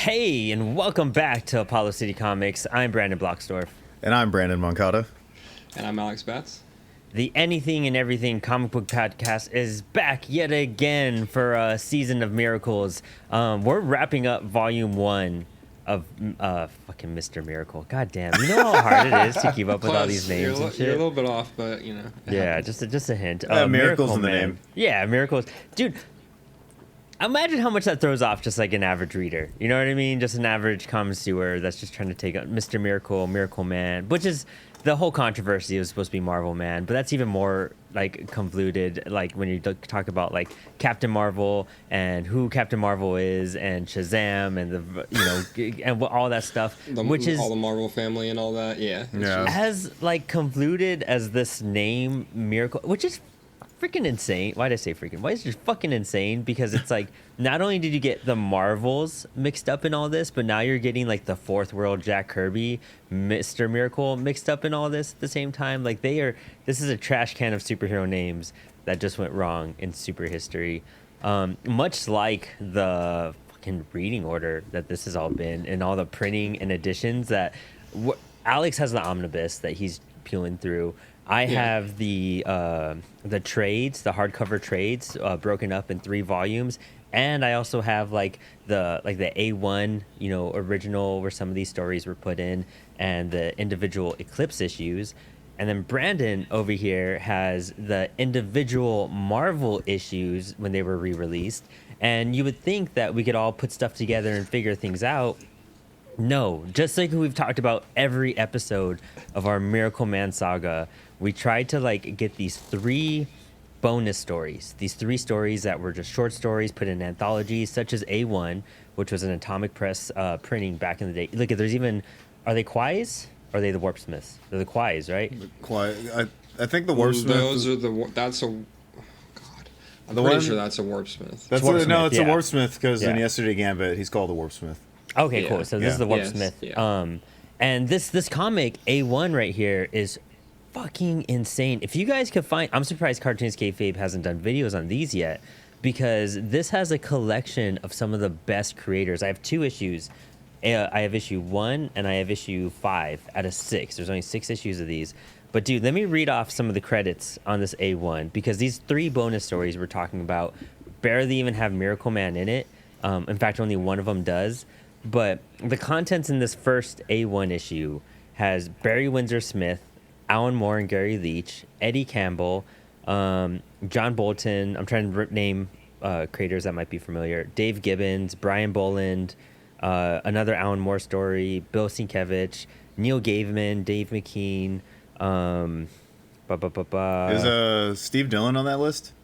Hey, and welcome back to Apollo City Comics. I'm Brandon Blocksdorf. And I'm Brandon Moncada. And I'm Alex Batts. The Anything and Everything comic book podcast is back yet again for a season of miracles. We're wrapping up volume 1 of fucking Mr. Miracle. God damn, you know how hard it is to keep up with all these names and shit? You're a little bit off, but you know. Yeah, just a hint. Miracles in the name. Yeah, Miracles. Dude, imagine how much that throws off just like an average reader. You know what I mean? Just an average connoisseur that's just trying to take out Mr. Miracle, Miracle Man, which is the whole controversy. It was supposed to be Marvel Man, but that's even more like convoluted. Like when you talk about like Captain Marvel and who Captain Marvel is, and Shazam, and the and all that stuff, which is all the Marvel family and all that. Yeah. As like convoluted as this name Miracle, which is freaking insane. Why did I say freaking? Why is it just fucking insane? Because it's like, not only did you get the Marvels mixed up in all this, but now you're getting like the Fourth World Jack Kirby, Mr. Miracle mixed up in all this at the same time. Like this is a trash can of superhero names that just went wrong in super history. Much like the fucking reading order that this has all been, and all the printing and editions that Alex has the omnibus that he's peeling through. I have the trades, the hardcover trades, broken up in 3 volumes, and I also have like the A1, original where some of these stories were put in, and the individual Eclipse issues. And then Brandon over here has the individual Marvel issues when they were re-released. And you would think that we could all put stuff together and figure things out. No, just like we've talked about every episode of our Miracleman saga, we tried to like get these 3 bonus stories, these 3 stories that were just short stories put in anthologies, such as A1, which was an Atomic Press printing back in the day. Look, there's even, are they Quais? Or are they the Warp Smiths? They're the Quais, right? I think the Warp Smith. Those are that's a. God, I'm pretty sure that's a Warp Smith. It's a Warp Smith because in Yesterday Gambit he's called the Warp Smith. Okay, cool. So this is the Warp Smith. Yeah. And this comic A1 right here is fucking insane. If you guys could find, I'm surprised Cartoons Kayfabe hasn't done videos on these yet, because this has a collection of some of the best creators. I have 2 issues. I have issue 1 and I have issue 5 out of 6. There's only 6 issues of these. But dude, let me read off some of the credits on this A1, because these 3 bonus stories we're talking about barely even have Miracleman in it. In fact, only one of them does. But the contents in this first A1 issue has Barry Windsor Smith, Alan Moore and Gary Leach, Eddie Campbell, John Bolton. I'm trying to name creators that might be familiar. Dave Gibbons, Brian Boland, another Alan Moore story, Bill Sienkiewicz, Neil Gaiman, Dave McKean. Is Steve Dillon on that list?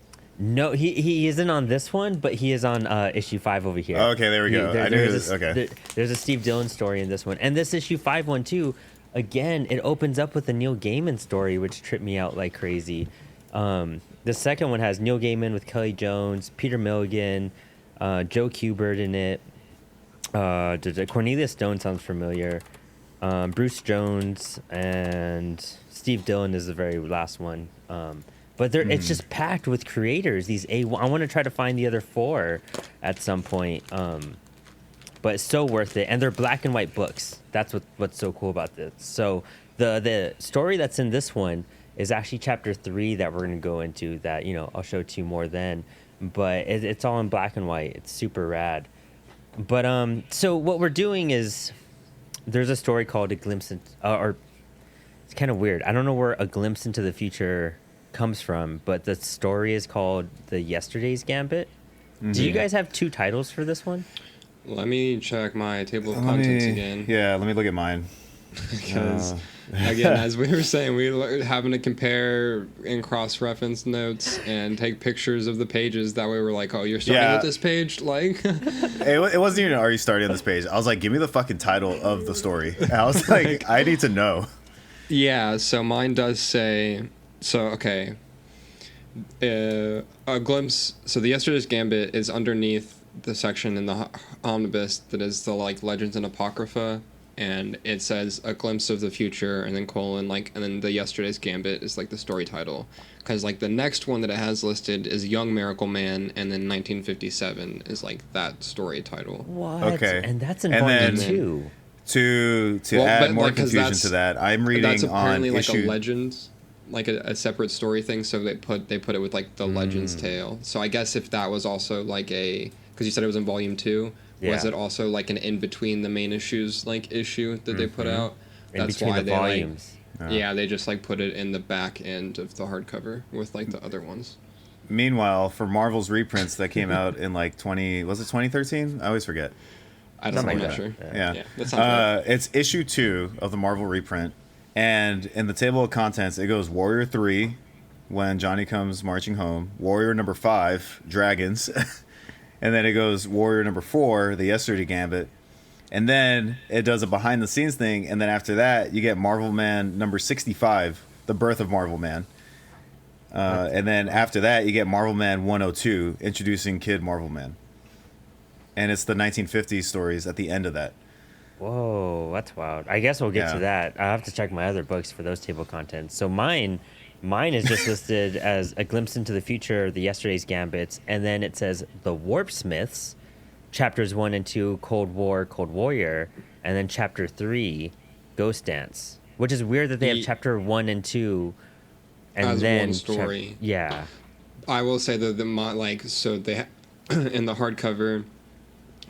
No, he isn't on this one, but he is on issue 5 over here. Okay, there we go. There's a Steve Dillon story in this one. And this issue 5 one too, again, it opens up with a Neil Gaiman story, which tripped me out like crazy. The second one has Neil Gaiman with Kelly Jones, Peter Milligan, Joe Kubert in it. Cornelius Stone sounds familiar. Bruce Jones, and Steve Dillon is the very last one. But it's just packed with creators. These I want to try to find the other 4 at some point. But it's so worth it, and they're black and white books. That's what's so cool about this. So the story that's in this one is actually chapter 3 that we're gonna go into. That I'll show to you more then. But it's all in black and white. It's super rad. But so what we're doing is, there's a story called A Glimpse or it's kind of weird. I don't know where A Glimpse into the Future comes from, but the story is called The Yesterday's Gambit. Do you guys have 2 titles for this one? Let me check my table of contents again. Yeah, let me look at mine. Because again, as we were saying, we were having to compare and cross-reference notes and take pictures of the pages. That way we're like, oh, you're starting with this page? Like, it wasn't even, are you starting on this page? I was like, give me the fucking title of the story. And I was like, I need to know. Yeah, so mine does say, okay. A glimpse, so the Yesterday's Gambit is underneath the section in the omnibus that is the like Legends and Apocrypha and it says a glimpse of the future, and then colon like, and then the Yesterday's Gambit is like the story title, because like the next one that it has listed is Young Miracleman, and then 1957 is like that story title. What? Okay. And that's in And volume then- 2. To Well, add but, more like, 'cause confusion that's- to that, I'm reading That's on apparently like issue. a legend, like a separate story thing. So they put it with like the Legend's Tale. So I guess if that was also like a, because you said it was in volume 2, was Yeah. it also like an in between the main issues like issue that they put out? In between the they volumes. like, yeah, they just like put it in the back end of the hardcover with like the other ones. Meanwhile, for Marvel's reprints that came out in like 2013? I always forget. I don't know, I'm Something not like sure. that, Yeah. that sounds right. It's issue 2 of the Marvel reprint. And in the table of contents, it goes Warrior 3, when Johnny comes marching home. Warrior number 5, Dragons. And then it goes Warrior number 4, the Yesterday Gambit. And then it does a behind the scenes thing. And then after that, you get Marvel Man number 65, the birth of Marvel Man. And then after that, you get Marvel Man 102, introducing Kid Marvel Man. And it's the 1950s stories at the end of that. Whoa, that's wild. I guess we'll get to that. I'll have to check my other books for those table contents. So mine is just listed as A Glimpse into the Future, The Yesterday's Gambits, and then it says The Warp Smiths, chapters 1 and 2, Cold War, Cold Warrior, and then chapter 3, Ghostdance. Which is weird that they have chapter 1 and 2 and As then one story. yeah. I will say that so they in the hardcover,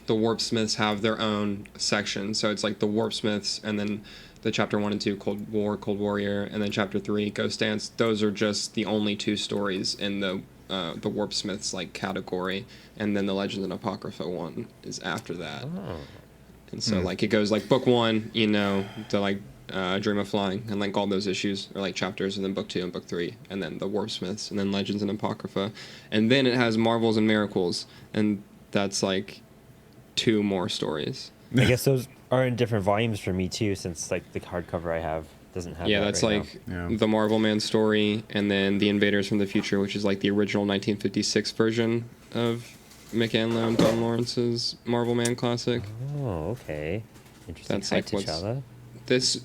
the Warp Smiths have their own section. So it's like the Warp Smiths, and then the chapter 1 and 2, Cold War, Cold Warrior, and then chapter 3, Ghostdance. Those are just the only 2 stories in the Warp Smiths like category, and then the Legends and Apocrypha one is after that. Oh. And so like it goes like book 1, you know, the like Dream of Flying, and like all those issues are like chapters, and then book 2 and book 3, and then the Warp Smiths, and then Legends and Apocrypha, and then it has Marvels and Miracles, and that's like 2 more stories. I guess those are in different volumes for me too, since like the hardcover I have doesn't have Yeah, that that's right like now. the Marvel Man story, and then the Invaders from the Future, which is like the original 1956 version of McAnlow and Don Lawrence's Marvel Man classic. now. Oh, okay. Interesting. That's Hi, like what's- T'Challa. This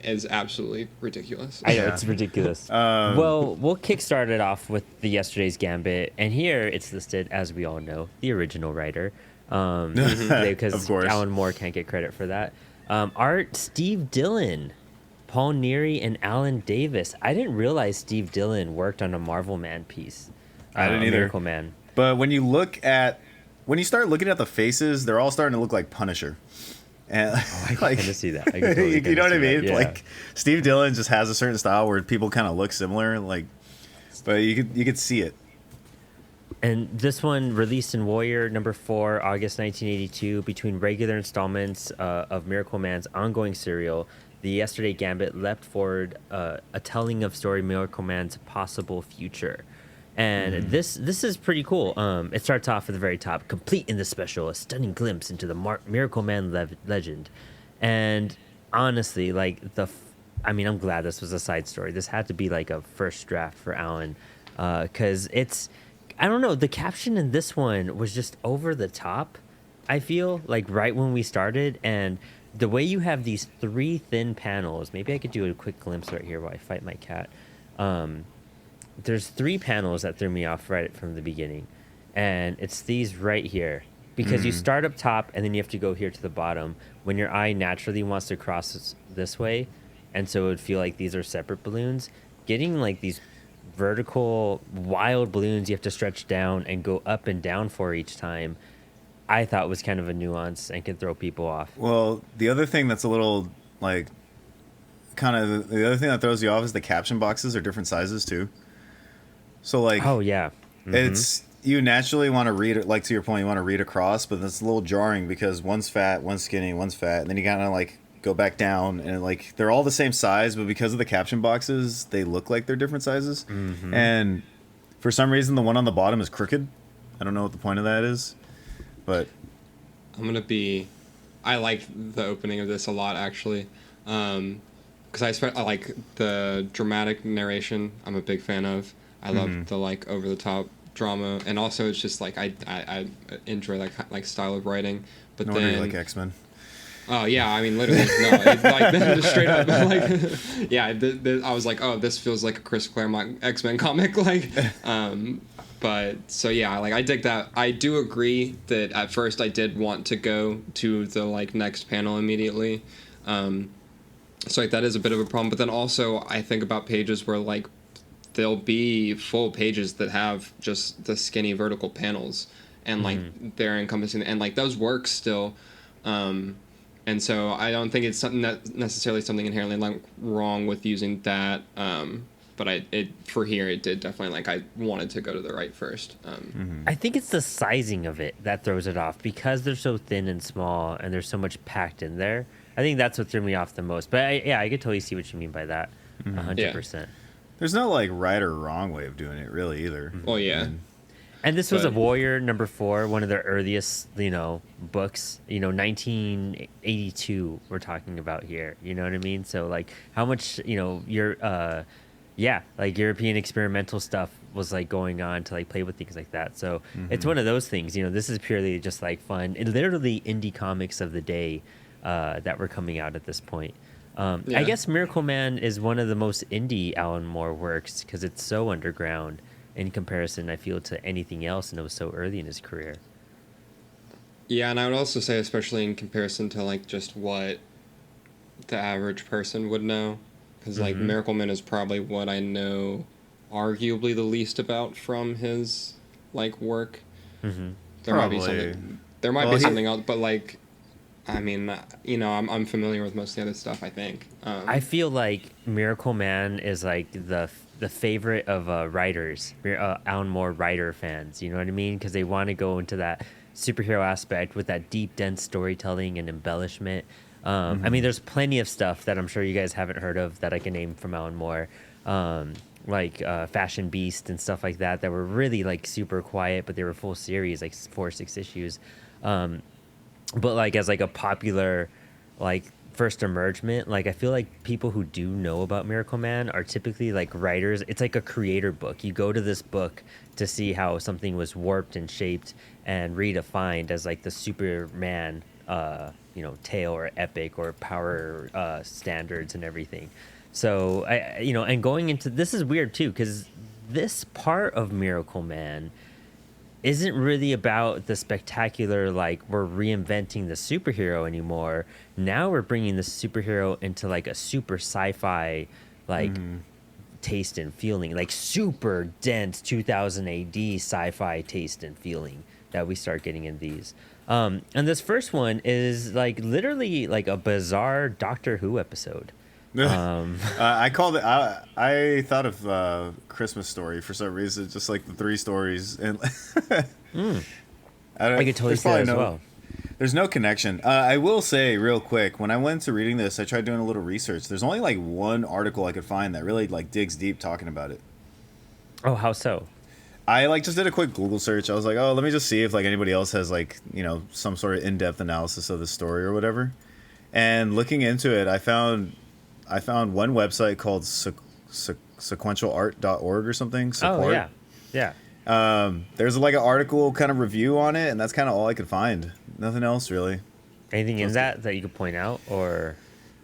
is absolutely ridiculous. I know, it's ridiculous. Well, we'll kickstart it off with the Yesterday's Gambit, and here it's listed, as we all know, the original writer, because Of course. Alan Moore can't get credit for that. Art, Steve Dillon, Paul Neary, and Alan Davis. I didn't realize Steve Dillon worked on a Marvel Man piece. I didn't either. Miracle Man. But when you start looking at the faces, they're all starting to look like Punisher. And I can like, kind of see that. I can totally you kinda know what I see that, mean? yeah. Like Steve Dillon just has a certain style where people kind of look similar, like, but you could see it. And this one released in Warrior number 4, August 1982, between regular installments of Miracle Man's ongoing serial. The Yesterday Gambit leapt forward a telling of story Miracle Man's possible future. And this is pretty cool. It starts off at the very top, complete in the special, a stunning glimpse into the Miracle Man legend. And honestly, like I'm glad this was a side story. This had to be like a first draft for Alan, because I don't know, the caption in this one was just over the top. I feel like right when we started, and the way you have these 3 thin panels. Maybe I could do a quick glimpse right here while I fight my cat. There's 3 panels that threw me off right from the beginning, and it's these right here, because you start up top and then you have to go here to the bottom when your eye naturally wants to cross this way, and so it would feel like these are separate balloons. Getting like these vertical wild balloons you have to stretch down and go up and down for each time, I thought was kind of a nuance and could throw people off. Well, the other thing that's a little like the other thing that throws you off is the caption boxes are different sizes too. So like, Oh yeah. it's you naturally want to read it, like to your point, you want to read across, but it's a little jarring because one's fat, one's skinny, one's fat, and then you gotta like go back down, and like they're all the same size, but because of the caption boxes, they look like they're different sizes. And for some reason, the one on the bottom is crooked. I don't know what the point of that is, but I liked the opening of this a lot, actually, because I like the dramatic narration. I'm a big fan of. I love the like over the top drama, and also it's just like I enjoy that like style of writing. But no wonder then you like X-Men. Oh yeah, I mean literally no, it's like just straight up like yeah. I was like, oh, this feels like a Chris Claremont X-Men comic, like. But so yeah, like I dig that. I do agree that at first I did want to go to the like next panel immediately. So like that is a bit of a problem. But then also I think about pages where like there'll be full pages that have just the skinny vertical panels and like they're encompassing and like those work still. And so I don't think it's something that necessarily something inherently like wrong with using that. But for here it did definitely like I wanted to go to the right first. I think it's the sizing of it that throws it off because they're so thin and small and there's so much packed in there. I think that's what threw me off the most. But I could totally see what you mean by that. 100%. There's no like right or wrong way of doing it really either. Well, yeah. And this was a Warrior #4, one of their earliest, books. 1982 we're talking about here. You know what I mean? So like how much, like European experimental stuff was like going on to like play with things like that. So it's one of those things. This is purely just like fun. It literally indie comics of the day that were coming out at this point. I guess Miracleman is one of the most indie Alan Moore works because it's so underground in comparison, I feel, to anything else, and it was so early in his career. Yeah, and I would also say, especially in comparison to like just what the average person would know, because like Miracleman is probably what I know, arguably the least about from his like work. There might be something. There might be something else, but like, I mean, I'm familiar with most of the other stuff. I think. I feel like Miracleman is like the favorite of writers, Alan Moore writer fans. You know what I mean? Because they want to go into that superhero aspect with that deep, dense storytelling and embellishment. I mean, there's plenty of stuff that I'm sure you guys haven't heard of that I can name from Alan Moore, like Fashion Beast and stuff like that were really like super quiet, but they were full series, like 4 or 6 issues. But like as like a popular like first emergement, like I feel like people who do know about Miracleman are typically like writers. It's like a creator book. You go to this book to see how something was warped and shaped and redefined as like the Superman tale or epic or power standards and everything. So and going into this is weird too, because this part of Miracleman isn't really about the spectacular, like we're reinventing the superhero anymore. Now we're bringing the superhero into like a super sci-fi like taste and feeling, like super dense 2000 AD sci-fi taste and feeling that we start getting in these. And this first one is like literally like a bizarre Doctor Who episode. I called it. I thought of Christmas Story for some reason, just like the 3 stories, and I could totally see that as well. There's no connection. I will say real quick, when I went to reading this, I tried doing a little research. There's only like one article I could find that really like digs deep talking about it. Oh, how so? I like just did a quick Google search. I was like, oh, let me just see if like anybody else has like some sort of in-depth analysis of the story or whatever. And looking into it, I found one website called sequentialart.org or something. Support. Oh, yeah. There's like an article kind of review on it, and that's kind of all I could find. Nothing else really. Anything in that you could point out or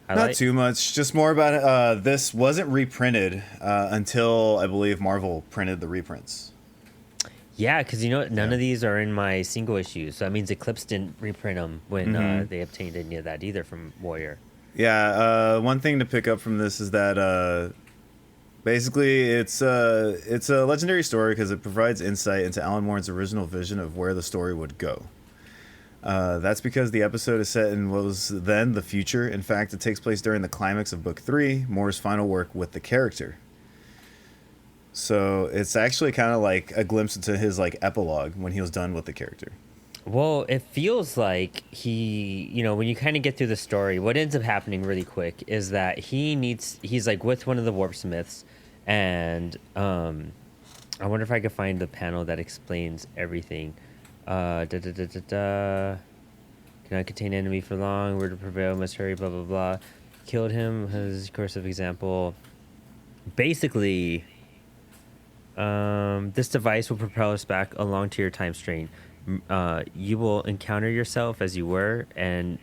highlight? Not too much. Just more about this wasn't reprinted until I believe Marvel printed the reprints. Yeah, because none of these are in my single issues. So that means Eclipse didn't reprint them when they obtained any of that either from Warrior. Yeah, one thing to pick up from this is that basically it's a legendary story because it provides insight into Alan Moore's original vision of where the story would go. That's because the episode is set in what was then the future. In fact, it takes place during the climax of Book 3, Moore's final work with the character. So it's actually kind of like a glimpse into his like epilogue when he was done with the character. Well, it feels like he, when you kind of get through the story, what ends up happening really quick is that he's like with one of the warp smiths, and I wonder if I could find the panel that explains everything. Cannot contain enemy for long, were to prevail, must hurry, blah, blah, blah. Killed him, his course of example. Basically, this device will propel us back along to your time strain. You will encounter yourself as you were, and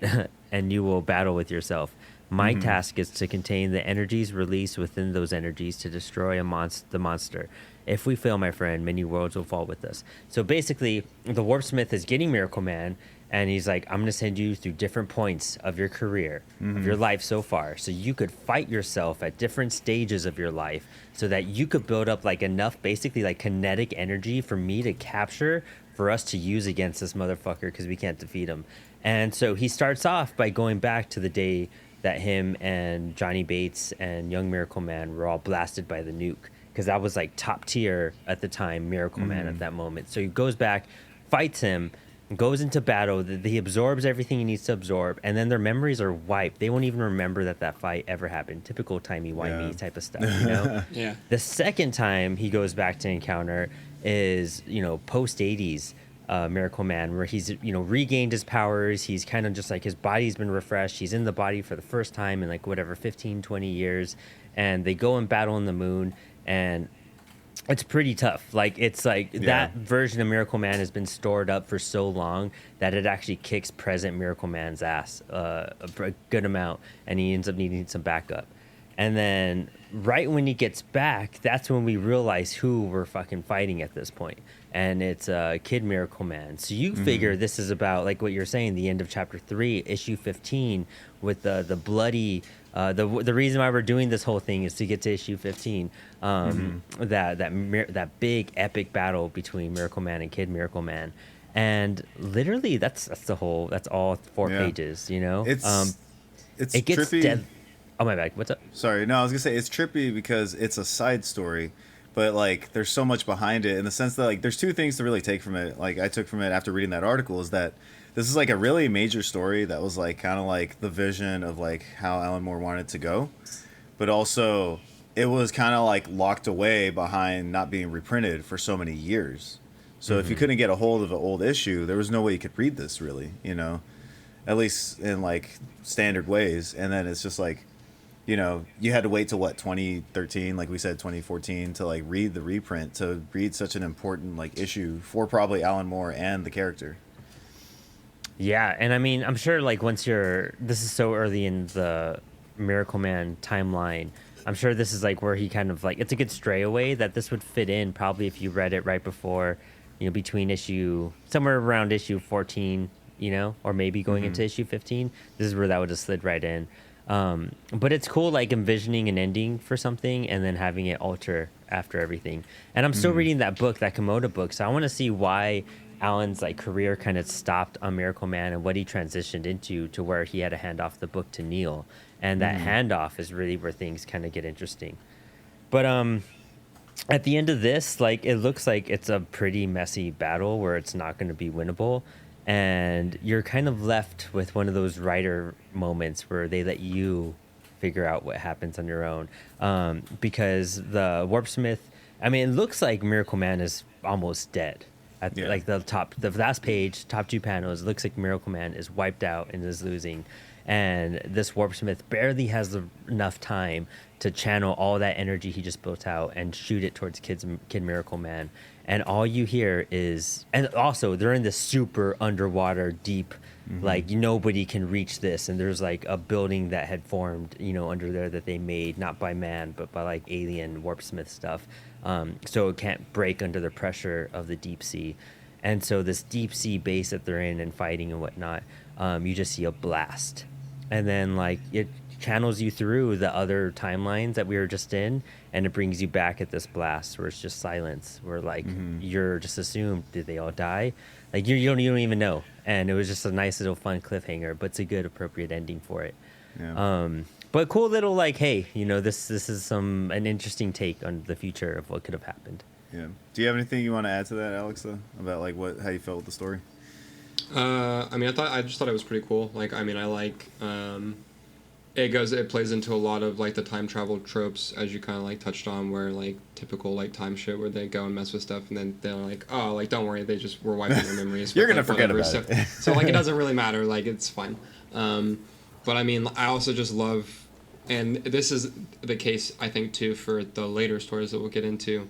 and you will battle with yourself. My task is to contain the energies released within those energies to destroy the monster. If we fail, my friend, many worlds will fall with us. So basically, the Warpsmith is getting Miracle Man, and he's like, I'm going to send you through different points of your career, of your life so far, so you could fight yourself at different stages of your life, so that you could build up like enough, basically like kinetic energy for me to capture, for us to use against this motherfucker, because we can't defeat him. And so he starts off by going back to the day that him and Johnny Bates and Young Miracle Man were all blasted by the nuke, because that was like top tier at the time, Miracle Man at that moment. So he goes back, fights him, goes into battle. He absorbs everything he needs to absorb, and then their memories are wiped. They won't even remember that fight ever happened. Typical timey-wimey type of stuff, you know? Yeah. The second time he goes back to encounter is, post 80s Miracle Man, where he's, regained his powers. He's kind of just like, his body's been refreshed. He's in the body for the first time in like whatever, 15, 20 years. And they go and battle on the moon, and it's pretty tough. Like, it's like that version of Miracle Man has been stored up for so long that it actually kicks present Miracle Man's ass a good amount, and he ends up needing some backup. And then right when he gets back, that's when we realize who we're fucking fighting at this point. And it's Kid Miracle Man. So you figure this is about, like what you're saying, the end of chapter 3, issue 15, with the bloody... the reason why we're doing this whole thing is to get to issue 15. That big epic battle between Miracle Man and Kid Miracle Man. And literally, that's all 4 pages, It's it gets trippy. dead. Oh, my bad. What's up? Sorry, no, I was gonna say it's trippy because it's a side story, but like there's so much behind it in the sense that like there's 2 things to really take from it. Like I took from it after reading that article is that this is like a really major story that was like kind of like the vision of like how Alan Moore wanted to go, but also it was kind of like locked away behind not being reprinted for so many years. So if you couldn't get a hold of an old issue, there was no way you could read this really, at least in like standard ways. And then it's just like, you had to wait till 2013, like we said, 2014 to like read the reprint, to read such an important like issue for probably Alan Moore and the character. Yeah, and I mean, I'm sure like this is so early in the Miracle Man timeline. I'm sure this is like where he kind of like, it's a good stray away that this would fit in probably if you read it right before, between somewhere around issue 14, or maybe going into issue 15. This is where that would have slid right in. But it's cool, like envisioning an ending for something and then having it alter after everything. And I'm still reading that book, that Komodo book, so I want to see why Alan's like career kind of stopped on Miracle Man and what he transitioned into, to where he had to hand off the book to Neil, and that handoff is really where things kind of get interesting. But at the end of this, like, it looks like it's a pretty messy battle where it's not going to be winnable. And you're kind of left with one of those writer moments where they let you figure out what happens on your own. Because the Warpsmith, I mean, it looks like Miracle Man is almost dead. Like the last page, top 2 panels, it looks like Miracle Man is wiped out and is losing. And this Warpsmith barely has enough time to channel all that energy he just built out and shoot it towards Kid Miracle Man. And all you hear is, and also they're in this super underwater, deep, like nobody can reach this. And there's like a building that had formed, under there that they made, not by man, but by like alien Warpsmith stuff. So it can't break under the pressure of the deep sea. And so this deep sea base that they're in and fighting and whatnot, you just see a blast. And then like it channels you through the other timelines that we were just in, and it brings you back at this blast where it's just silence, where like you're just assumed, did they all die? Like you don't even know. And it was just a nice little fun cliffhanger, but it's a good appropriate ending for it. But cool little like, hey, this is an interesting take on the future of what could have happened. Yeah. Do you have anything you want to add to that, Alex, though, about like how you felt with the story? I just thought it was pretty cool. Like, I mean, I like it plays into a lot of like the time travel tropes, as you kind of like touched on, where like typical like time shit where they go and mess with stuff and then they're like, oh, like don't worry, we're wiping their memories. You're but, gonna like, forget whatever. about it. So like it doesn't really matter. Like it's fine. But I mean, I also just love, and this is the case I think too for the later stories that we'll get into.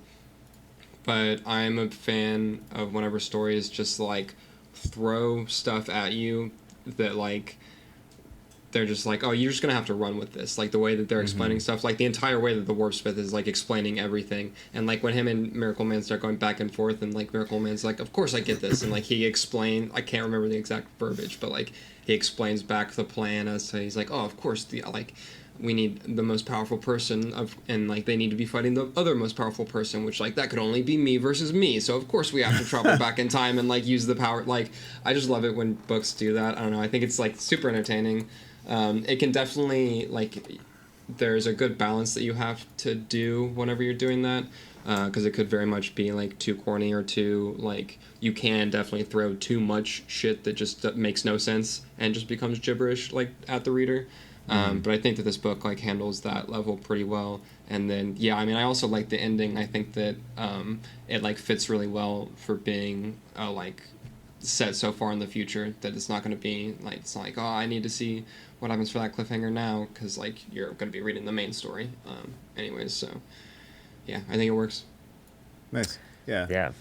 but I'm a fan of whenever stories just like throw stuff at you that like they're just like, oh, you're just gonna have to run with this. Like the way that they're explaining stuff, like the entire way that the Warpsmith is like explaining everything, and like when him and Miracleman start going back and forth, and like Miracleman's like, of course I get this, and like he explained, I can't remember the exact verbiage, but like he explains back the plan as to he's like, oh, of course the like we need the most powerful person of, and like they need to be fighting the other most powerful person, which like that could only be me versus me, so of course we have to travel back in time and like use the power. Like I just love it when books do that. I don't know, I think it's like super entertaining. It can definitely like there's a good balance that you have to do whenever you're doing that, because it could very much be like too corny or too like you can definitely throw too much shit that just makes no sense and just becomes gibberish like at the reader. But I think that this book like handles that level pretty well. And then yeah, I mean I also like the ending. I think that it like fits really well for being like set so far in the future that it's not going to be like, it's not like, oh, I need to see what happens for that cliffhanger now, because like you're going to be reading the main story anyways. So yeah, I think it works. Nice. Yeah. Yeah.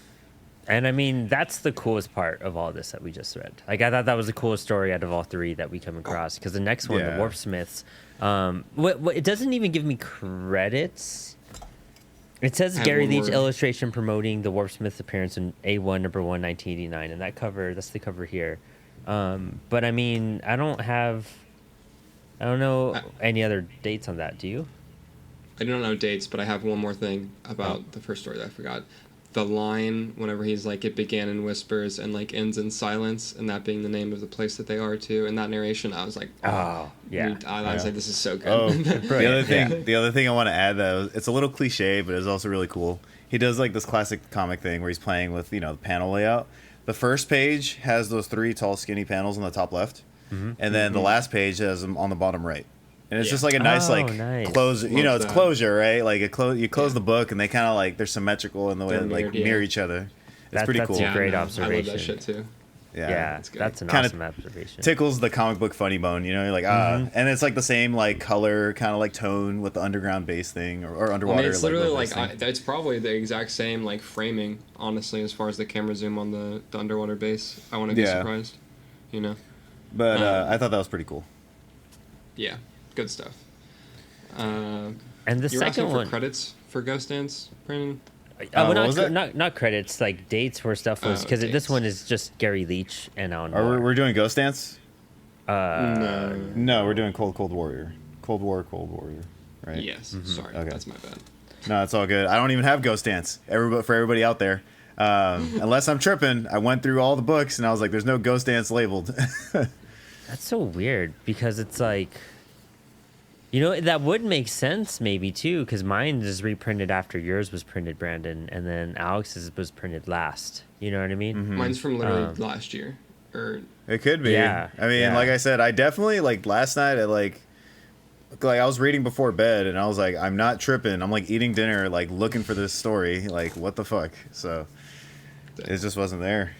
And I mean, that's the coolest part of all this that we just read. Like, I thought that was the coolest story out of all three that we come across. Because the next one, Yeah. the Warpsmiths, it doesn't even give me credits. It says Add Gary one Leach word. illustration promoting the Warpsmiths appearance in A1 number 1, 1989. And that cover, that's the cover here. But I mean, I don't know any other dates on that. Do you? I don't know dates, but I have one more thing about the first story that I forgot. The line whenever he's like, it began in whispers and like ends in silence, and that being the name of the place that they are too. In that narration, I was like, Oh, yeah. dude, I was like, this is so good. Oh, Brilliant. the other thing I want to add though, it's a little cliche, but it's also really cool. He does like this classic comic thing where he's playing with the panel layout. The first page has those 3 tall, skinny panels on the top left, and then the last page has them on the bottom right. And it's just like a nice nice. close. Love It's that. closure, right? Like you close the book, and they kind of like they're symmetrical in the way They're that like mirrored, yeah. mirror each other. It's pretty That's cool. a great I know. observation. I love that shit too. Yeah, That's good. that's an Kinda awesome observation. Tickles the comic book funny bone, you're like and it's like the same like color, kind of like tone with the underground bass thing or I underwater. mean, it's literally low like bass thing. it's probably the exact same like framing, honestly, as far as the camera zoom on the underwater base. I wouldn't be Yeah. surprised, But I thought that was pretty cool. Yeah, good stuff. And the You were second asking one, for credits for Ghostdance, Brandon? what was that? not credits, like dates where stuff was, because this dates. one is just Gary Leach and Alan Are Moore. we're doing Ghostdance? No. No, we're doing Cold Warrior. Cold Warrior, right? Yes. Sorry, Okay. that's my bad. No, it's all good. I don't even have Ghostdance. For everybody out there, unless I'm tripping, I went through all the books and I was like, "There's no Ghostdance labeled." That's so weird, because it's like, that would make sense maybe too, because mine is reprinted after yours was printed, Brandon, and then Alex's was printed last. You know what I mean? Mine's from literally last year. Or It could be. Yeah, I mean, yeah. like I said, I definitely like last night. I was reading before bed, and I was like, I'm not tripping. I'm like eating dinner, like looking for this story. Like, what the fuck? So it just wasn't there.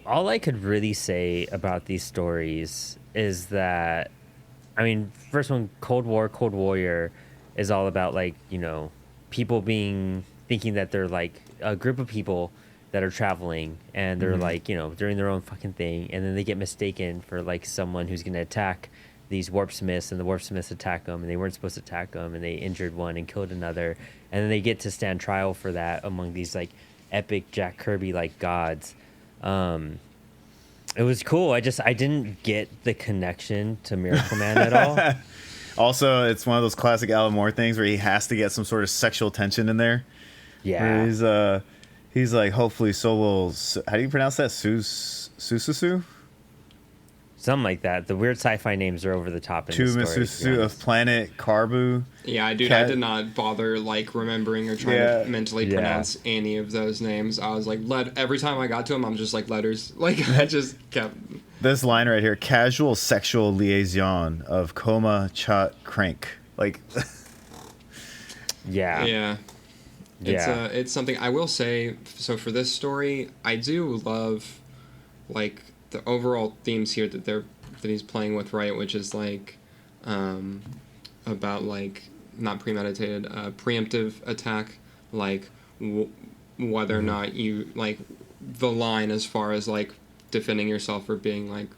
All I could really say about these stories is that, I mean, first one, Cold Warrior, is all about like, people thinking that they're like a group of people that are traveling, and they're like, doing their own fucking thing, and then they get mistaken for like someone who's going to attack these Warpsmiths, and the Warpsmiths attack them, and they weren't supposed to attack them, and they injured one and killed another, and then they get to stand trial for that among these like epic Jack Kirby like gods. It was cool. I didn't get the connection to Miracleman at all. Also, it's one of those classic Alan Moore things where he has to get some sort of sexual tension in there. Yeah. Where he's like, hopefully, so will. How do you pronounce that? Sususu? Something like that. The weird sci-fi names are over the top in To the story. Misusu of planet Karbu. yeah, I did not bother like remembering or trying Yeah. to mentally Yeah. pronounce any of those names. I was like, every time I got to them, I'm just like letters. Like I just kept. This line right here: casual sexual liaison of Koma Chat Crank. Like, Yeah. Yeah. Yeah. It's something I will say. So for this story, I do love, like the overall themes here that he's playing with, right? Which is like, about like not premeditated, preemptive attack, like whether or not you like the line as far as like defending yourself or being like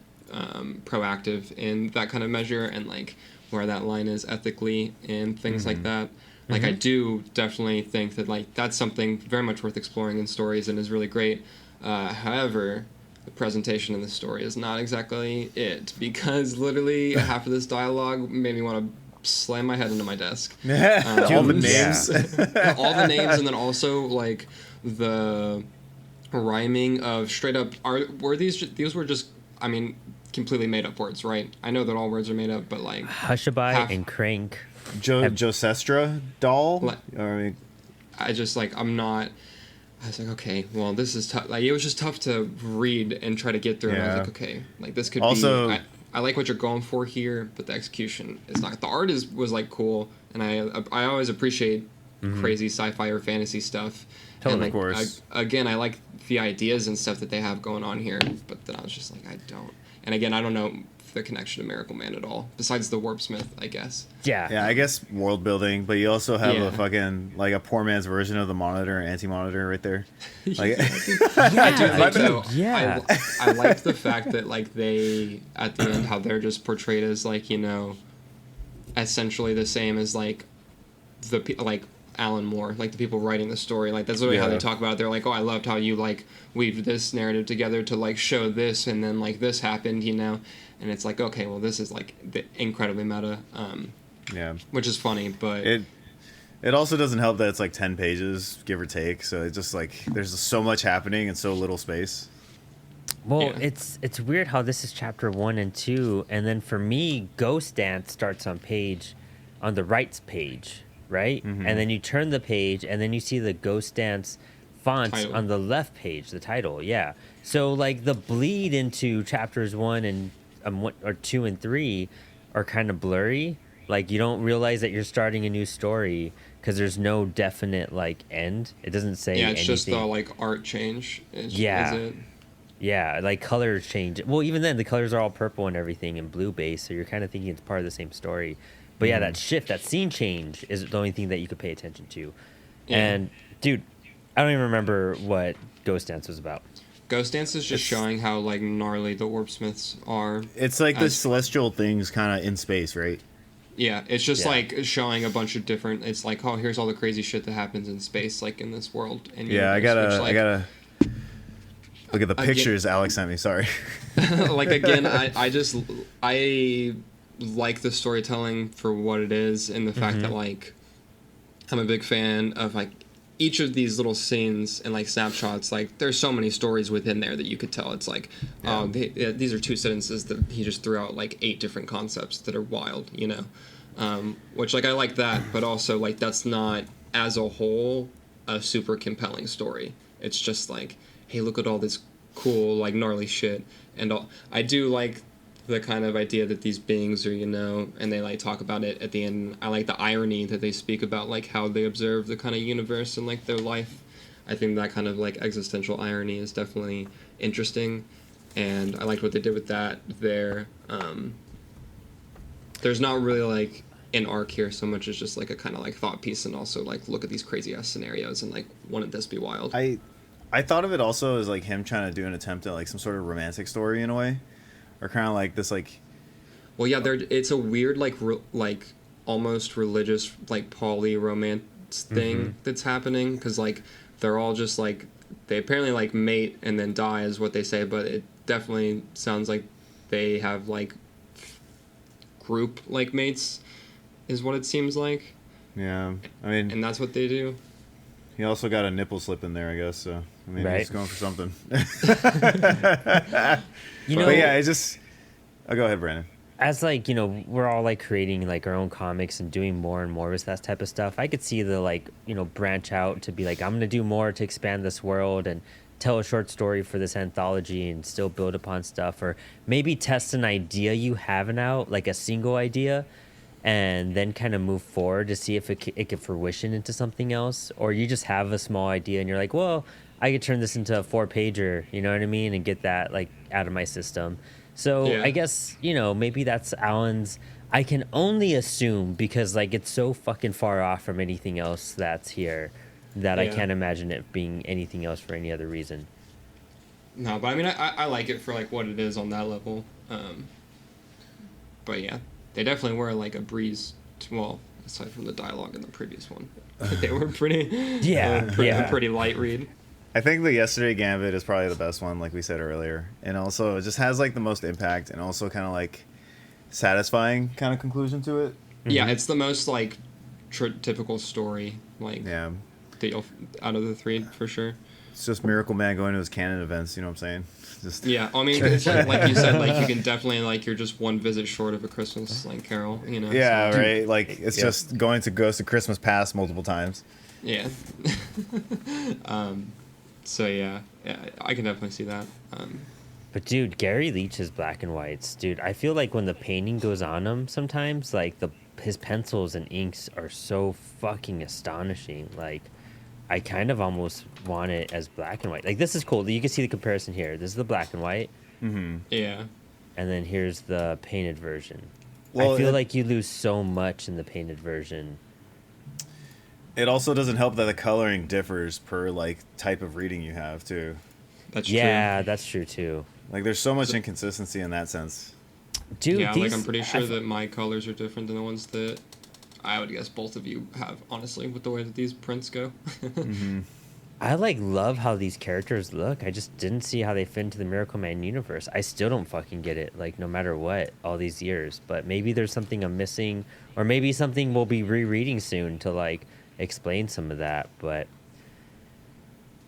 proactive in that kind of measure, and like where that line is ethically and things like that. Like I do definitely think that like that's something very much worth exploring in stories and is really great. However, the presentation in the story is not exactly it, because literally half of this dialogue made me want to slam my head into my desk. All the names. All the names, and then also like the rhyming of straight up were these were just, I mean, completely made up words, right? I know that all words are made up, but like Hushabye and Crank. Josestra doll. I just like I was like, okay, well, this is tough. Like, it was just tough to read and try to get through. And I was like, okay, like this could also, be. I like what you're going for here, but the execution is not. The art was like cool, and I always appreciate crazy sci-fi or fantasy stuff. Totally, and like, of course. I like the ideas and stuff that they have going on here, but then I was just like, I don't. And again, I don't know the connection to Miracleman at all, besides the Warpsmith, I guess. Yeah, I guess world building, but you also have a fucking like a poor man's version of the Monitor and Anti-Monitor right there. Like, I do think so. Yeah. I liked the fact that like they at the end how they're just portrayed as like, you know, essentially the same as like like Alan Moore, like the people writing the story. Like that's literally how they talk about it. They're like, oh, I loved how you like weaved this narrative together to like show this, and then like this happened, you know. And it's like, okay, well, this is like incredibly meta, which is funny, but it also doesn't help that it's like 10 pages, give or take. So it's just like there's so much happening in so little space. Well, it's weird how this is chapter 1 and 2, and then for me, Ghostdance starts on the rights page, right? And then you turn the page, and then you see the Ghostdance fonts on the left page, the title, yeah. So like the bleed into chapters 1 and 2 and 3 are kind of blurry. Like you don't realize that you're starting a new story because there's no definite like end. It doesn't say anything. It's just the like art change. Is it? Yeah, like colors change. Well, even then the colors are all purple and everything and blue base, so you're kind of thinking it's part of the same story. But yeah, that shift, that scene change is the only thing that you could pay attention to. And dude, I don't even remember what Ghostdance was about. Ghostdance is just showing how like gnarly the Warpsmiths are. It's like the celestial things kind of in space, right? Yeah, it's just like showing a bunch of different. It's like, oh, here's all the crazy shit that happens in space, like in this world. And I gotta look at the pictures Alex sent me. Sorry. Like again, I like the storytelling for what it is, and the fact that like I'm a big fan of like each of these little scenes and like snapshots. Like there's so many stories within there that you could tell. It's like these are 2 sentences that he just threw out like 8 different concepts that are wild, you know, which like I like that, but also like that's not as a whole a super compelling story. It's just like, hey, look at all this cool like gnarly shit. And I do like the kind of idea that these beings are, you know, and they like talk about it at the end. I like the irony that they speak about like how they observe the kind of universe and like their life. I think that kind of like existential irony is definitely interesting, and I liked what they did with that there. There's not really like an arc here so much as just like a kind of like thought piece, and also like look at these crazy ass scenarios and like wouldn't this be wild? I thought of it also as like him trying to do an attempt at like some sort of romantic story in a way. Or kind of like this, like... Well, yeah, it's a weird, like, like almost religious, like, poly-romance thing that's happening. Because, like, they're all just, like... They apparently, like, mate and then die is what they say. But it definitely sounds like they have, like, group, like, mates is what it seems like. Yeah, I mean... And that's what they do. He also got a nipple slip in there, I guess, so... I mean, he's going for something. You know, but yeah, it's just... Oh, go ahead, Brandon. As, like, you know, we're all, like, creating, like, our own comics and doing more and more with that type of stuff. I could see the, like, you know, branch out to be like, I'm going to do more to expand this world and tell a short story for this anthology and still build upon stuff. Or maybe test an idea you have now, like a single idea, and then kind of move forward to see if it could fruition into something else. Or you just have a small idea and you're like, well, I could turn this into a 4-pager, you know what I mean? And get that, like, out of my system. So I guess, you know, maybe that's Alan's... I can only assume, because, like, it's so fucking far off from anything else that's here. that I Yeah. can't imagine it being anything else for any other reason. No, but I mean, I like it for like what it is on that level. But yeah, they definitely were like a breeze. Well, aside from the dialogue in the previous one, they were pretty. Pretty light read. I think the Yesterday Gambit is probably the best one, like we said earlier, and also it just has like the most impact and also kind of like satisfying kind of conclusion to it. Yeah, it's the most like typical story, like Yeah, that you'll out of the three for sure. it's just Miracleman going to his canon events. You know what I'm saying? Just Yeah, I mean, it's like you said, like you can definitely like you're just one visit short of a Christmas like Carol, you know. yeah, so, right. Like it's Yeah. just going to Ghost of Christmas Past multiple times. Yeah. So yeah, I can definitely see that. But dude, Gary Leach's black and whites, dude. I feel like when the painting goes on him, sometimes like his pencils and inks are so fucking astonishing. Like, I kind of almost want it as black and white. Like, this is cool. You can see the comparison here. This is the black and white, Yeah. and then here's the painted version. Well, I feel like you lose so much in the painted version. It also doesn't help that the coloring differs per like type of reading you have too. That's Yeah, that's true too. Like there's so much inconsistency in that sense. Dude, true. Yeah, these, like I'm pretty sure that my colors are different than the ones that I would guess both of you have, honestly, with the way that these prints go. I like love how these characters look. I just didn't see how they fit into the Miracleman universe. I still don't fucking get it, like no matter what, all these years. But maybe there's something I'm missing, or maybe something we'll be rereading soon to like explain some of that. But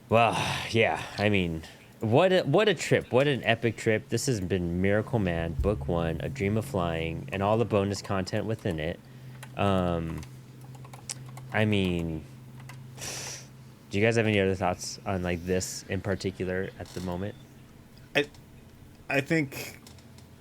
well, yeah, I mean, what a trip, what an epic trip. This has been Miracleman Book 1, A Dream of Flying, and all the bonus content within it. I mean, do you guys have any other thoughts on like this in particular at the moment? I think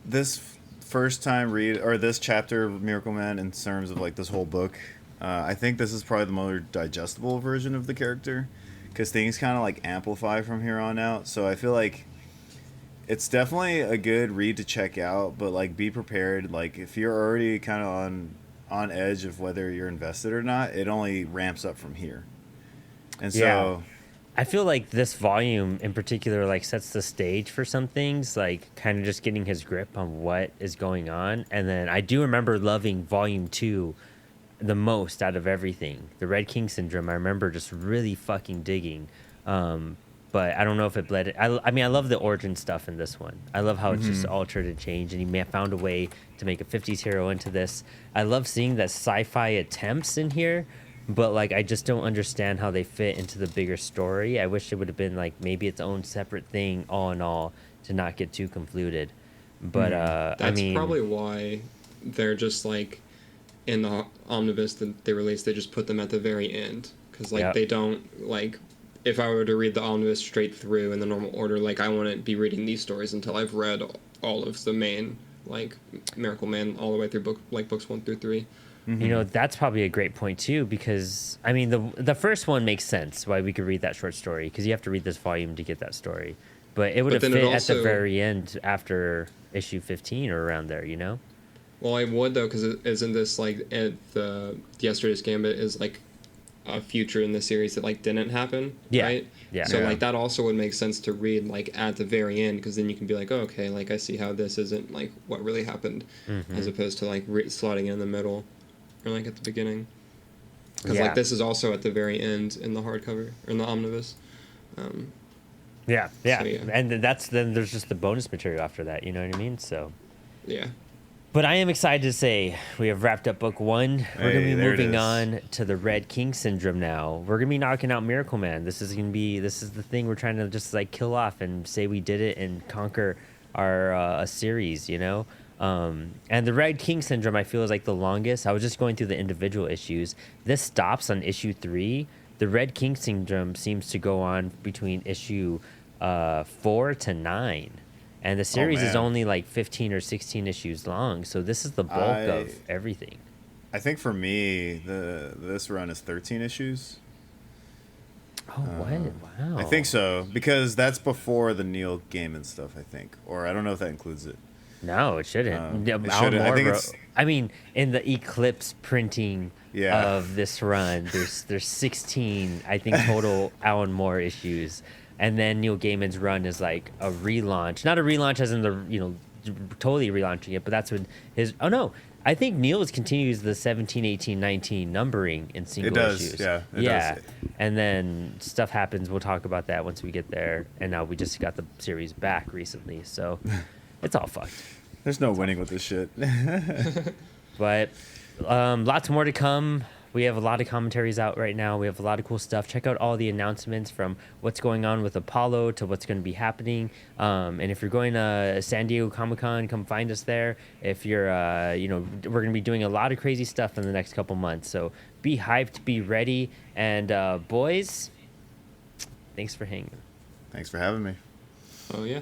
this first time read or this chapter of Miracleman in terms of like this whole book, I think this is probably the more digestible version of the character because things kind of like amplify from here on out. So I feel like it's definitely a good read to check out, but like be prepared. Like if you're already kind of on edge of whether you're invested or not, it only ramps up from here. And so. Yeah. I feel like this volume in particular like sets the stage for some things, like kind of just getting his grip on what is going on. And then I do remember loving volume 2 the most out of everything. The Red King Syndrome, I remember just really fucking digging. But I don't know if it bled. I mean, I love the origin stuff in this one. I love how it's just altered and changed, and he found a way to make a 50s hero into this. I love seeing that sci-fi attempts in here, but like I just don't understand how they fit into the bigger story. I wish it would have been like maybe its own separate thing, all in all, to not get too convoluted. But That's I mean, probably why they're just like in the omnibus that they released. They just put them at the very end because like Yep. they don't like. If I were to read the omnibus straight through in the normal order, like I wouldn't be reading these stories until I've read all of the main like Miracleman all the way through books 1 through 3. you know, that's probably a great point too, because I mean the first one makes sense why we could read that short story, because you have to read this volume to get that story, but it would have then fit it at the also- very end after issue 15 or around there, you know. Well, I would though, because isn't this like the Yesterday's Gambit is like a future in the series that like didn't happen, Yeah. right? Yeah. So Yeah. like that also would make sense to read like at the very end, because then you can be like, oh, okay, like I see how this isn't like what really happened, as opposed to like slotting in the middle or like at the beginning. Because Yeah. like this is also at the very end in the hardcover or in the omnibus. Yeah, So, yeah. and then there's just the bonus material after that, you know what I mean? So, Yeah. but I am excited to say we have wrapped up book 1. We're Hey, gonna be there it moving is. on to the Red King Syndrome now. We're gonna be knocking out Miracleman. This is the thing we're trying to just like kill off and say we did it and conquer our a series, you know. And the Red King Syndrome, I feel, is like the longest. I was just going through the individual issues. This stops on issue 3. The Red King Syndrome seems to go on between issue 4 to 9. And the series is man. only like 15 or 16 issues long. So this is the bulk of everything. I think for me, this run is 13 issues. Oh, what? Wow. I think so because that's before the Neil Gaiman stuff. I think, or I don't know if that includes it. No, it shouldn't. It Alan shouldn't. I Moore, think bro. it's I mean, in the Eclipse printing Yeah. of this run, there's 16, I think, total Alan Moore issues, and then Neil Gaiman's run is like a relaunch, not a relaunch as in the totally relaunching it, but that's when his. Oh no, I think Neil's continues the 17, 18, 19 numbering in single It does, issues. yeah, it does. And then stuff happens. We'll talk about that once we get there. And now we just got the series back recently, so it's all fucked. There's no winning with this shit. But lots more to come. We have a lot of commentaries out right now. We have a lot of cool stuff. Check out all the announcements from what's going on with Apollo to what's going to be happening. And if you're going to San Diego Comic-Con, come find us there. If you're, we're going to be doing a lot of crazy stuff in the next couple months. So be hyped, be ready. And boys, thanks for hanging. Thanks for having me. Oh, yeah.